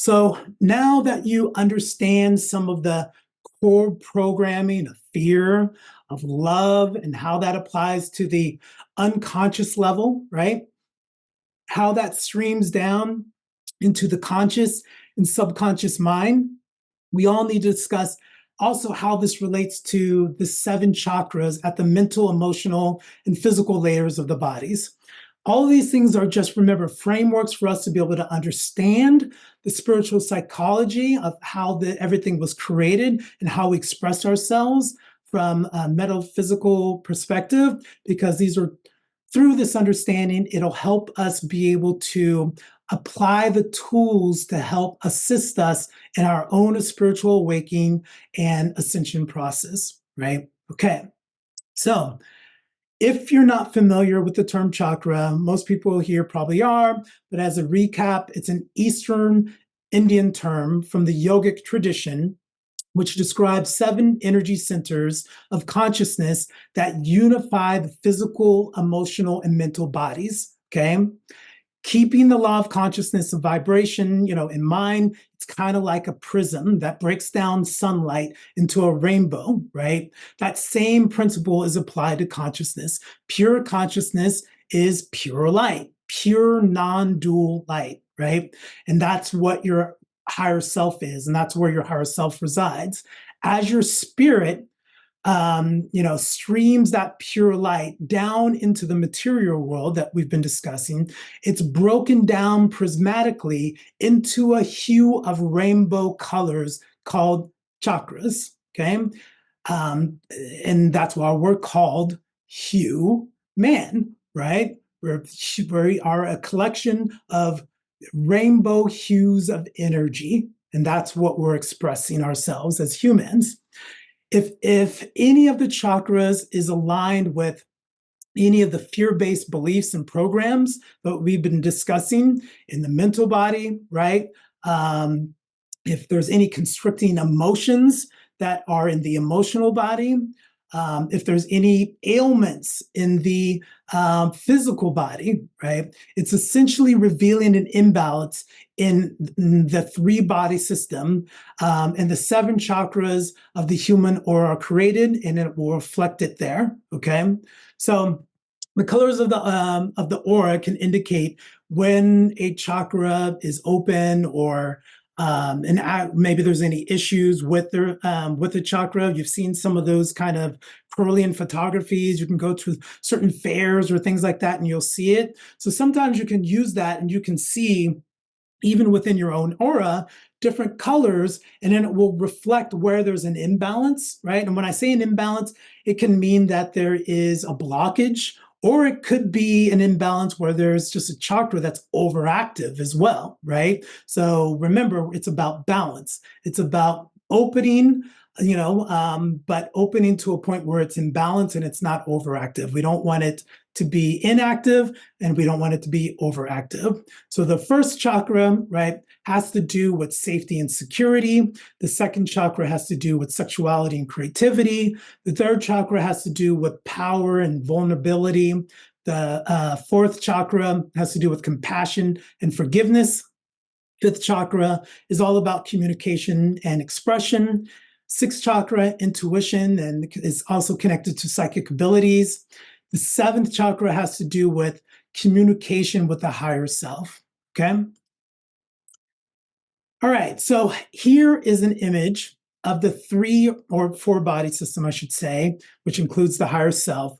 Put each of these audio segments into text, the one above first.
So now that you understand some of the core programming of fear, of love, and how that applies to the unconscious level, right? How that streams down into the conscious and subconscious mind, we all need to discuss also how this relates to the 7 chakras at the mental, emotional, and physical layers of the bodies. All of these things are just, remember, frameworks for us to be able to understand the spiritual psychology of how everything was created and how we express ourselves from a metaphysical perspective, because these are, through this understanding, it'll help us be able to apply the tools to help assist us in our own spiritual awakening and ascension process, right? Okay, so if you're not familiar with the term chakra, most people here probably are, but as a recap, it's an Eastern Indian term from the yogic tradition, which describes 7 energy centers of consciousness that unify the physical, emotional, and mental bodies, okay? Keeping the law of consciousness and vibration, in mind, it's kind of like a prism that breaks down sunlight into a rainbow, right? That same principle is applied to consciousness. Pure consciousness is pure light, pure non-dual light, right? And that's what your higher self is, and that's where your higher self resides. As your spirit streams that pure light down into the material world that we've been discussing, it's broken down prismatically into a hue of rainbow colors called chakras, okay? And that's why we're called hue man, right? We are a collection of rainbow hues of energy, and that's what we're expressing ourselves as humans. If any of the chakras is aligned with any of the fear-based beliefs and programs that we've been discussing in the mental body, right? If there's any constricting emotions that are in the emotional body, if there's any ailments in the physical body, right? It's essentially revealing an imbalance in the 3-body system, and the 7 chakras of the human aura are created, and it will reflect it there. Okay, so the colors of the aura can indicate when a chakra is open, or and maybe there's any issues with the chakra. You've seen some of those kind of Kirlian photographies. You can go to certain fairs or things like that, and you'll see it. So sometimes you can use that, and you can see, even within your own aura, different colors, and then it will reflect where there's an imbalance, right? And when I say an imbalance, it can mean that there is a blockage, or it could be an imbalance where there's just a chakra that's overactive as well, right? So remember, it's about balance. It's about opening, but opening to a point where it's in balance and it's not overactive. We don't want it to be inactive, and we don't want it to be overactive. So the first chakra, right, has to do with safety and security. The second chakra has to do with sexuality and creativity. The third chakra has to do with power and vulnerability. The fourth chakra has to do with compassion and forgiveness. Fifth chakra is all about communication and expression. Sixth chakra, intuition, and is also connected to psychic abilities. The 7th chakra has to do with communication with the higher self, okay? All right, so here is an image of the 3 or 4-body system, I should say, which includes the higher self,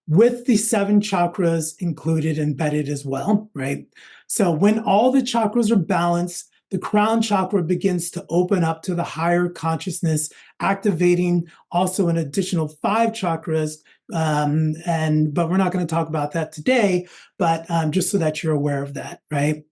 with the 7 chakras included, embedded as well, right? So when all the chakras are balanced, the crown chakra begins to open up to the higher consciousness, activating also an additional 5 chakras. But we're not going to talk about that today, but just so that you're aware of that, right?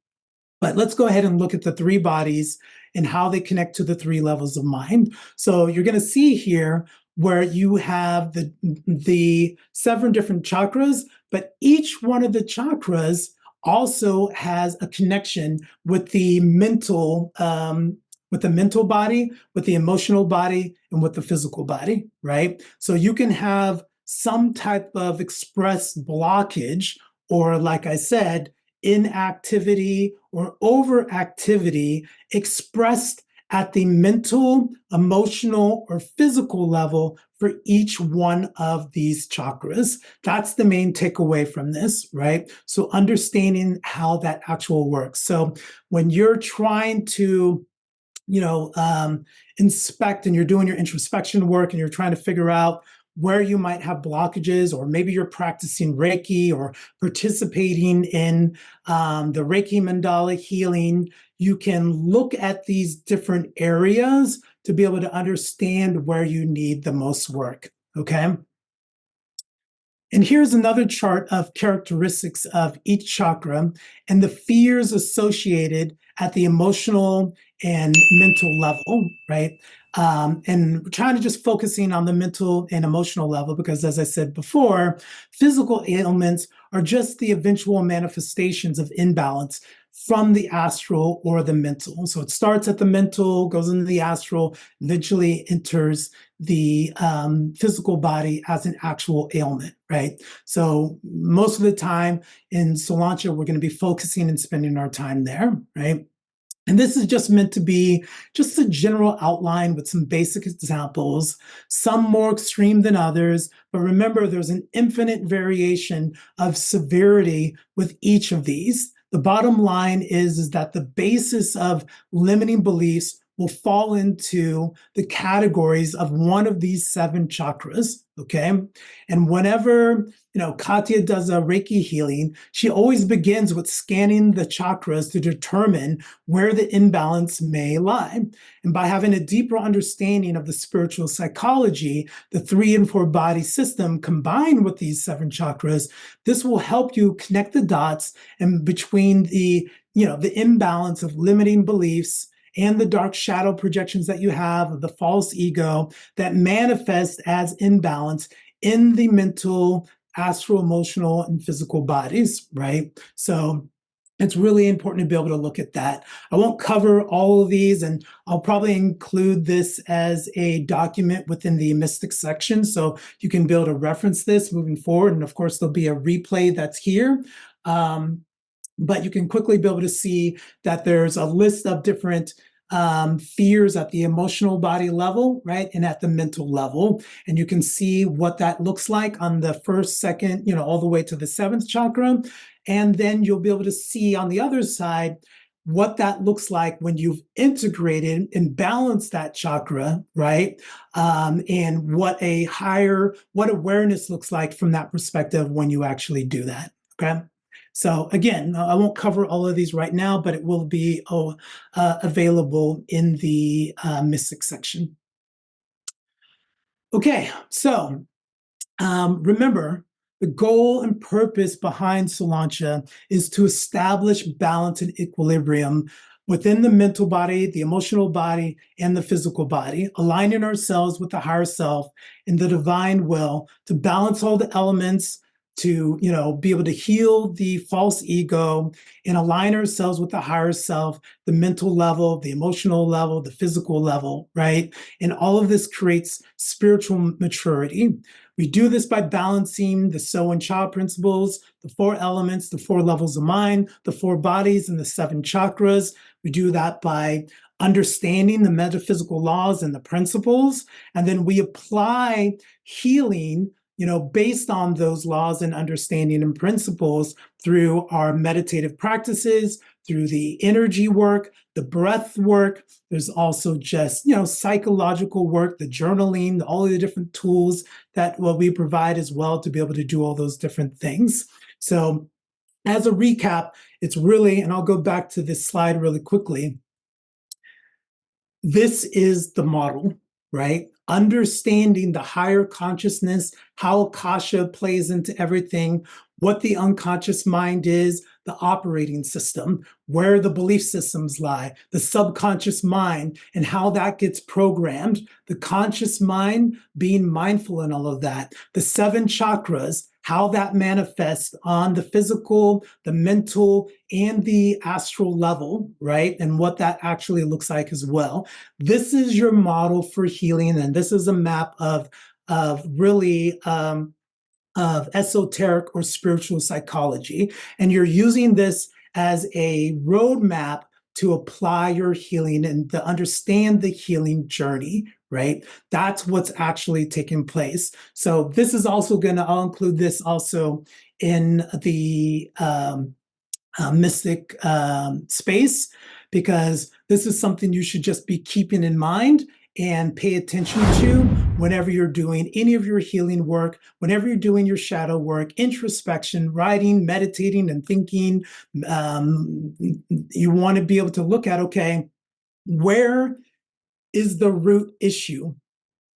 But let's go ahead and look at the 3 bodies and how they connect to the 3 levels of mind. So you're going to see here where you have the 7 different chakras, but each one of the chakras also has a connection with the mental body, with the emotional body, and with the physical body, right? So you can have some type of express blockage, or like I said, inactivity or overactivity expressed at the mental, emotional, or physical level for each one of these chakras. That's the main takeaway from this, right? So understanding how that actual works. So when you're trying to inspect and you're doing your introspection work and you're trying to figure out where you might have blockages, or maybe you're practicing Reiki or participating in the Reiki mandala healing, you can look at these different areas to be able to understand where you need the most work, okay? And here's another chart of characteristics of each chakra and the fears associated at the emotional and mental level, right? And we're trying to just focusing on the mental and emotional level because, as I said before, physical ailments are just the eventual manifestations of imbalance from the astral or the mental. So it starts at the mental, goes into the astral, eventually enters the physical body as an actual ailment, right? So most of the time in SOLANCHA, we're going to be focusing and spending our time there, right? And this is just meant to be just a general outline with some basic examples, some more extreme than others. But remember, there's an infinite variation of severity with each of these. The bottom line is that the basis of limiting beliefs will fall into the categories of one of these 7 chakras, okay? And whenever, Katya does a Reiki healing, she always begins with scanning the chakras to determine where the imbalance may lie. And by having a deeper understanding of the spiritual psychology, the 3 and 4 body system combined with these 7 chakras, this will help you connect the dots and between the imbalance of limiting beliefs and the dark shadow projections that you have of the false ego that manifest as imbalance in the mental, astral, emotional, and physical bodies, right? So it's really important to be able to look at that. I won't cover all of these, and I'll probably include this as a document within the mystic section, so you can be able to reference this moving forward. And of course, there'll be a replay that's here. But you can quickly be able to see that there's a list of different fears at the emotional body level, right? And at the mental level. And you can see what that looks like on the first, second, all the way to the 7th chakra. And then you'll be able to see on the other side what that looks like when you've integrated and balanced that chakra, right? And what awareness looks like from that perspective when you actually do that, okay? So again, I won't cover all of these right now, but it will be available in the Mystic section. Okay, so remember, the goal and purpose behind SOLANCHA is to establish balance and equilibrium within the mental body, the emotional body, and the physical body, aligning ourselves with the higher self and the divine will to balance all the elements, to be able to heal the false ego and align ourselves with the higher self, the mental level, the emotional level, the physical level, right? And all of this creates spiritual maturity. We do this by balancing the So and Cha principles, the 4 elements, the 4 levels of mind, the 4 bodies, and the 7 chakras. We do that by understanding the metaphysical laws and the principles, and then we apply healing based on those laws and understanding and principles through our meditative practices, through the energy work, the breath work. There's also just, psychological work, the journaling, all of the different tools that we provide as well to be able to do all those different things. So as a recap, it's really, and I'll go back to this slide really quickly. This is the model, right? Understanding the higher consciousness, how Akasha plays into everything, what the unconscious mind is, the operating system, where the belief systems lie, the subconscious mind, and how that gets programmed, the conscious mind being mindful in all of that, the 7 chakras, how that manifests on the physical, the mental, and the astral level, right? And what that actually looks like as well. This is your model for healing, and this is a map of really of esoteric or spiritual psychology. And you're using this as a roadmap to apply your healing and to understand the healing journey, right? That's what's actually taking place. So this is also I'll include this also in the mystic space, because this is something you should just be keeping in mind and pay attention to whenever you're doing any of your healing work, whenever you're doing your shadow work, introspection, writing, meditating, and thinking. You want to be able to look at, okay, where is the root issue?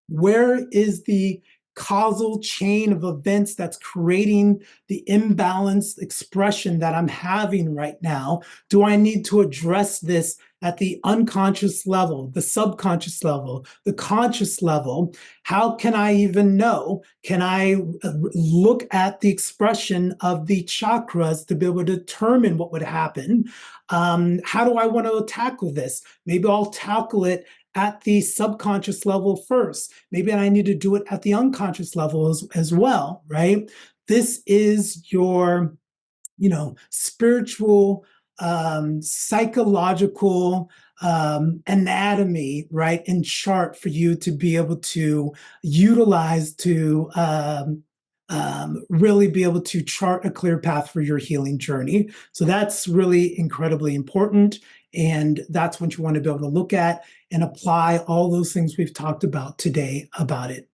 Where is the causal chain of events that's creating the imbalanced expression that I'm having right now? Do I need to address this at the unconscious level, the subconscious level, the conscious level? How can I even know? Can I look at the expression of the chakras to be able to determine what would happen? How do I want to tackle this? Maybe I'll tackle it at the subconscious level first. Maybe I need to do it at the unconscious level as well, right? This is your, spiritual, psychological anatomy, right, and chart for you to be able to utilize to really be able to chart a clear path for your healing journey. So that's really incredibly important. And that's what you want to be able to look at and apply all those things we've talked about today about it.